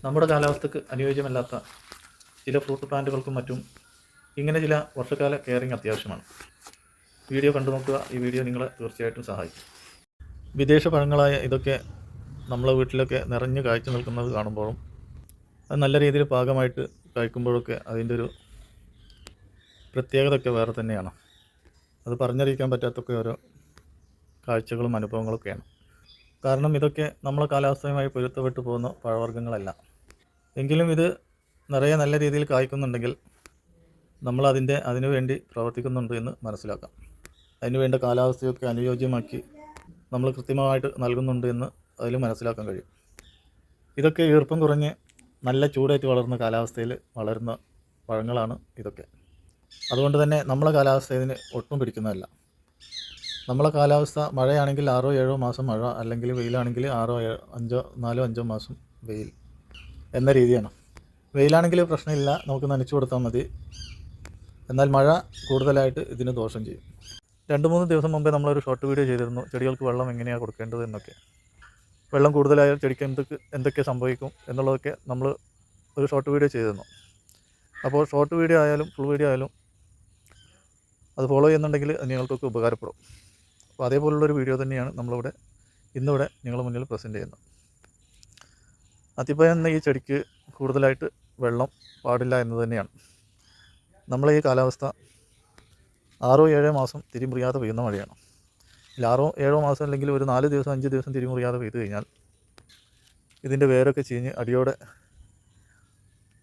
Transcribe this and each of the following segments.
നമ്മുടെ കാലാവസ്ഥയ്ക്ക് അനുയോജ്യമല്ലാത്ത ചില ഫ്രൂട്ട് പ്ലാന്റുകൾക്കും മറ്റും ഇങ്ങനെ ചില വർഷക്കാല കെയറിങ് അത്യാവശ്യമാണ്. വീഡിയോ കണ്ടു നോക്കുക. ഈ വീഡിയോ നിങ്ങളെ തീർച്ചയായിട്ടും സഹായിക്കും. വിദേശ പഴങ്ങളായ ഇതൊക്കെ നമ്മളെ വീട്ടിലൊക്കെ നിറഞ്ഞ് കാഴ്ച നിൽക്കുന്നത് കാണുമ്പോഴും അത് നല്ല രീതിയിൽ പാകമായിട്ട് കഴിക്കുമ്പോഴൊക്കെ അതിൻ്റെ ഒരു പ്രത്യേകതയൊക്കെ വേറെ തന്നെയാണ്. അത് പറഞ്ഞറിയിക്കാൻ പറ്റാത്തൊക്കെ ഓരോ കാഴ്ചകളും അനുഭവങ്ങളൊക്കെയാണ്. കാരണം ഇതൊക്കെ നമ്മളെ കാലാവസ്ഥയുമായി പൊരുത്തപ്പെട്ടു പോകുന്ന പഴവർഗ്ഗങ്ങളല്ല. എങ്കിലും ഇത് നിറയെ നല്ല രീതിയിൽ കായ്ക്കുന്നുണ്ടെങ്കിൽ അതിനു വേണ്ടി പ്രവർത്തിക്കുന്നുണ്ട് എന്ന് മനസ്സിലാക്കാം. അതിനുവേണ്ട കാലാവസ്ഥയൊക്കെ അനുയോജ്യമാക്കി നമ്മൾ കൃത്യമായിട്ട് നൽകുന്നുണ്ട് എന്ന് അതിൽ മനസ്സിലാക്കാൻ കഴിയും. ഇതൊക്കെ ഈർപ്പം കുറഞ്ഞ് നല്ല ചൂടേറ്റ് വളർന്ന കാലാവസ്ഥയിൽ വളരുന്ന പഴങ്ങളാണ് ഇതൊക്കെ. അതുകൊണ്ട് തന്നെ നമ്മളെ കാലാവസ്ഥ ഇതിന് ഒട്ടും പിടിക്കുന്നതല്ല. നമ്മളെ കാലാവസ്ഥ മഴയാണെങ്കിൽ 6-7 മാസം മഴ, അല്ലെങ്കിൽ വെയിലാണെങ്കിൽ 4-5 മാസം വെയിൽ എന്ന രീതിയാണ്. വെയിലാണെങ്കിൽ പ്രശ്നമില്ല, നമുക്ക് നനച്ചു കൊടുത്താൽ മതി. എന്നാൽ മഴ കൂടുതലായിട്ട് ഇതിന് ദോഷം ചെയ്യും. 2-3 ദിവസം മുമ്പേ നമ്മളൊരു ഷോർട്ട് വീഡിയോ ചെയ്തിരുന്നു, ചെടികൾക്ക് വെള്ളം എങ്ങനെയാണ് കൊടുക്കേണ്ടത് എന്നൊക്കെ. വെള്ളം കൂടുതലായാൽ ചെടിക്ക് എന്തൊക്കെ സംഭവിക്കും എന്നുള്ളതൊക്കെ നമ്മൾ ഒരു ഷോർട്ട് വീഡിയോ ചെയ്തിരുന്നു. അപ്പോൾ ഷോർട്ട് വീഡിയോ ആയാലും ഫുൾ വീഡിയോ ആയാലും അത് ഫോളോ ചെയ്യുന്നുണ്ടെങ്കിൽ നിങ്ങൾക്കൊക്കെ ഉപകാരപ്പെടും. അപ്പോൾ അതേപോലുള്ളൊരു വീഡിയോ തന്നെയാണ് ഇന്നിവിടെ നിങ്ങളുടെ മുന്നിൽ പ്രസൻറ്റ് ചെയ്യുന്നത്. അത്തിപ്പഴം എന്ന ഈ ചെടിക്ക് കൂടുതലായിട്ട് വെള്ളം പാടില്ല എന്ന് തന്നെയാണ്. നമ്മളെ ഈ കാലാവസ്ഥ 6-7 മാസം തിരിമുറിയാതെ പെയ്യുന്ന മഴയാണ്. 6-7 മാസം അല്ലെങ്കിൽ ഒരു 4 ദിവസം 5 ദിവസം തിരിമുറിയാതെ പെയ്തു കഴിഞ്ഞാൽ ഇതിൻ്റെ വേരൊക്കെ ചീഞ്ഞ് അടിയോടെ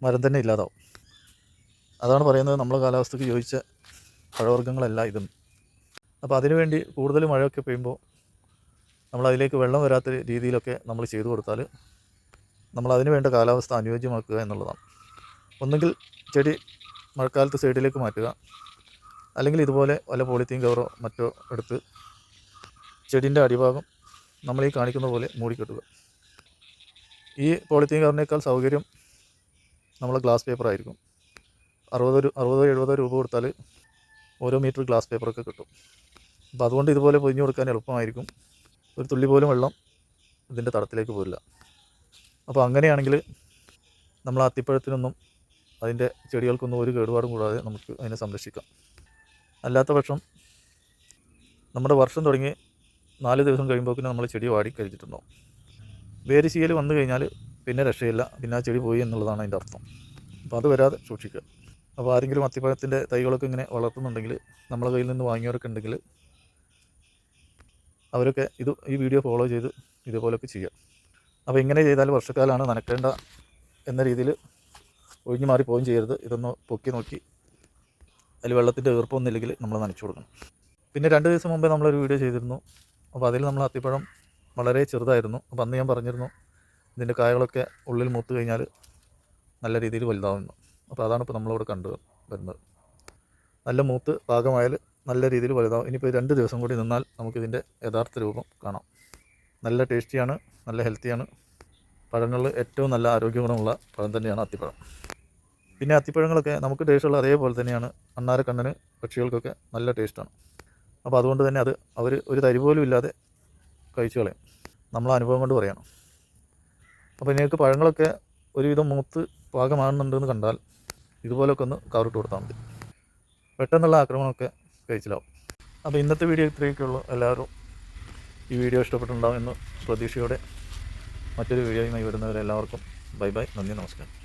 മരം തന്നെ ഇല്ലാതാവും. അതാണ് പറയുന്നത്, നമ്മളെ കാലാവസ്ഥയ്ക്ക് യോജിച്ച പഴവർഗ്ഗങ്ങളല്ല ഇതും. അപ്പോൾ അതിനുവേണ്ടി കൂടുതൽ മഴയൊക്കെ പെയ്യുമ്പോൾ നമ്മളതിലേക്ക് വെള്ളം വരാത്ത രീതിയിലൊക്കെ നമ്മൾ ചെയ്തു കൊടുത്താൽ അതിന് വേണ്ട കാലാവസ്ഥ അനുയോജ്യമാക്കുക എന്നുള്ളതാണ്. ഒന്നുകിൽ ചെടി മഴക്കാലത്ത് സൈഡിലേക്ക് മാറ്റുക, അല്ലെങ്കിൽ ഇതുപോലെ വല്ല പോളിത്തീൻ കവറോ മറ്റോ എടുത്ത് ചെടീൻ്റെ അടിഭാഗം നമ്മളീ കാണിക്കുന്ന പോലെ മൂടിക്കെട്ടുക. ഈ പോളിത്തീൻ കവറിനേക്കാൾ സൗകര്യം നമ്മൾ ഗ്ലാസ് പേപ്പറായിരിക്കും. 60-70 രൂപ കൊടുത്താൽ ഓരോ മീറ്റർ ഗ്ലാസ് പേപ്പറൊക്കെ കിട്ടും. അപ്പോൾ അതുകൊണ്ട് ഇതുപോലെ പൊതിഞ്ഞു കൊടുക്കാൻ എളുപ്പമായിരിക്കും. ഒരു തുള്ളി പോലും വെള്ളം ഇതിൻ്റെ തടത്തിലേക്ക് പോരില്ല. അപ്പോൾ അങ്ങനെയാണെങ്കിൽ നമ്മൾ അത്തിപ്പഴത്തിനൊന്നും അതിൻ്റെ ചെടികൾക്കൊന്നും ഒരു കേടുപാടും കൂടാതെ നമുക്ക് അതിനെ സംരക്ഷിക്കാം. അല്ലാത്ത പക്ഷം നമ്മുടെ വർഷം തുടങ്ങി 4 ദിവസം കഴിയുമ്പോഴേക്കും നമ്മൾ ചെടി വാടിക്കഴിഞ്ഞിട്ടുണ്ടാവും. വേര് ചീയൽ വന്നു കഴിഞ്ഞാൽ പിന്നെ രക്ഷയില്ല, പിന്നെ ആ ചെടി പോയി എന്നുള്ളതാണ് അതിൻ്റെ അർത്ഥം. അപ്പോൾ അത് വരാതെ സൂക്ഷിക്കുക. അപ്പോൾ ആരെങ്കിലും അത്തിപ്പഴത്തിൻ്റെ തൈകളൊക്കെ ഇങ്ങനെ വളർത്തുന്നുണ്ടെങ്കിൽ നമ്മളെ കയ്യിൽ നിന്ന് വാങ്ങിയവരൊക്കെ ഉണ്ടെങ്കിൽ അവരൊക്കെ ഈ വീഡിയോ ഫോളോ ചെയ്ത് ഇതുപോലൊക്കെ ചെയ്യുക. അപ്പോൾ ഇങ്ങനെ ചെയ്താൽ വർഷക്കാലമാണ്, നനക്കേണ്ട എന്ന രീതിയിൽ ഒഴിഞ്ഞു മാറി പോവുകയും ചെയ്യരുത്. ഇതൊന്ന് പൊക്കി നോക്കി അതിൽ വെള്ളത്തിൻ്റെ ഈർപ്പമൊന്നുമില്ലെങ്കിൽ നമ്മൾ നനച്ചു കൊടുക്കണം. പിന്നെ 2 ദിവസം മുമ്പേ നമ്മളൊരു വീഡിയോ ചെയ്തിരുന്നു. അപ്പോൾ അതിൽ നമ്മൾ അത്തിപ്പഴം വളരെ ചെറുതായിരുന്നു. അപ്പോൾ അന്ന് ഞാൻ പറഞ്ഞിരുന്നു ഇതിൻ്റെ കായകളൊക്കെ ഉള്ളിൽ മൂത്ത് കഴിഞ്ഞാൽ നല്ല രീതിയിൽ വലുതാവുന്നു. അപ്പോൾ അതാണ് ഇപ്പോൾ നമ്മളിവിടെ കണ്ടു വരുന്നത്. നല്ല മൂത്ത് പാകമായാൽ നല്ല രീതിയിൽ വലുതാവും. ഇനിയിപ്പോൾ 2 ദിവസം കൂടി നിന്നാൽ നമുക്കിതിൻ്റെ യഥാർത്ഥ രൂപം കാണാം. നല്ല ടേസ്റ്റിയാണ്, നല്ല ഹെൽത്തിയാണ്. പഴങ്ങളിൽ ഏറ്റവും നല്ല ആരോഗ്യ ഗുണമുള്ള പഴം തന്നെയാണ് അത്തിപ്പഴം. പിന്നെ അത്തിപ്പഴങ്ങളൊക്കെ നമുക്ക് ടേസ്റ്റുള്ള അതേപോലെ തന്നെയാണ് അണ്ണാരക്കണ്ണന് പക്ഷികൾക്കൊക്കെ നല്ല ടേസ്റ്റാണ്. അപ്പോൾ അതുകൊണ്ട് തന്നെ അവർ ഒരു തരി പോലും ഇല്ലാതെ കഴിച്ചു കളയും. നമ്മളെ അനുഭവം കൊണ്ട് പറയണം. അപ്പോൾ നിങ്ങൾക്ക് പഴങ്ങളൊക്കെ ഒരുവിധം മൂത്ത് പാകമാകുന്നുണ്ടെന്ന് കണ്ടാൽ ഇതുപോലൊക്കെ ഒന്ന് കവറിട്ട് കൊടുത്താൽ മതി. പെട്ടെന്നുള്ള ആക്രമണമൊക്കെ കഴിച്ചിലാവും. അപ്പോൾ ഇന്നത്തെ വീഡിയോ ഇത്രയൊക്കെ ഉള്ളൂ. എല്ലാവരും ഈ വീഡിയോ ഇഷ്ടപ്പെട്ടിട്ടുണ്ടാവും എന്ന് പ്രതീക്ഷയോടെ മറ്റൊരു വീഡിയോയുമായി വരുന്നവരെല്ലാവർക്കും ബൈ ബൈ, നന്ദി, നമസ്കാരം.